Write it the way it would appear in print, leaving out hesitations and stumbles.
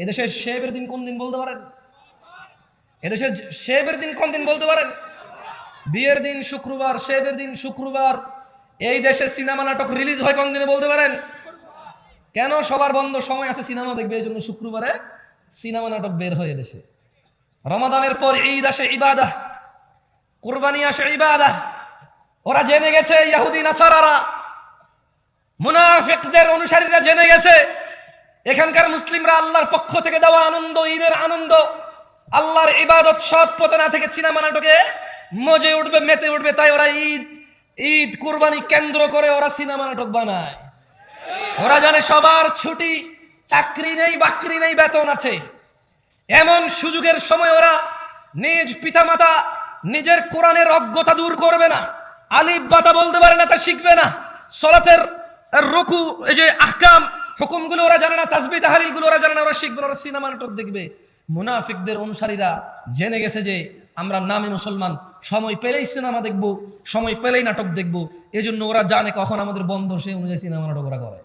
এদেশের শেবের দিন কোন দিন বলতে পারেন? এদেশের শেবের দিন কোন দিন বলতে পারেন? বিয়ের দিন শুক্রবার, শেবের দিন শুক্রবার। এই দেশে সিনেমা নাটক রিলিজ হয় কোন দিনে বলতে পারেন? কেন? সবার বন্ধ সময় আছে সিনেমা দেখবে, এই জন্য শুক্রবারে সিনেমা নাটক বের হয় এদেশে। রমাদানের পর ঈদ আসে, ইবাদাহ, কুরবানি আসে, ইবাদাহ। ওরা জেনে গেছে, ইহুদি নাসারারা, মুনাফিকদের অনুসারীরা জেনে গেছে এখানকার মুসলিমরা আল্লাহর পক্ষ থেকে দেওয়া আনন্দ, ঈদের আনন্দ, আল্লাহর ইবাদত সৎ পথে না থেকে সিনেমা নাটকে মজে উঠবে, মেতে উঠবে। তাই ওরা ঈদ কুরবানি কেন্দ্র করে ওরা সিনেমা নাটক বানায়। ওরা জানে সবার ছুটি, চাকরি নেই, বাকরি নেই, বেতন আছে। এমন সুযোগের সময় ওরা নিজ পিতামাতা নিজের কোরআনের অজ্ঞতা দূর করবে না, আলিফ বাতা বলতে পারে না তা শিখবে না, সলাতের রুকু, এই যে আহকাম হুকুমগুলো ওরা জানে না, তাসবিহ তাহলিলগুলো ওরা জানে না, ওরা শিখবে না, ওরা সিনেমা নাটক দেখবে। মুনাফিকদের অনুসারীরা জেনে গেছে যে আমরা নামে মুসলমান, সময় পেলেই সিনেমা দেখব, সময় পেলেই নাটক দেখব। এজন্য ওরা জানে কখন আমাদের বন্ধ, সেই অনুযায়ী সিনেমা নাটক ওরা করে।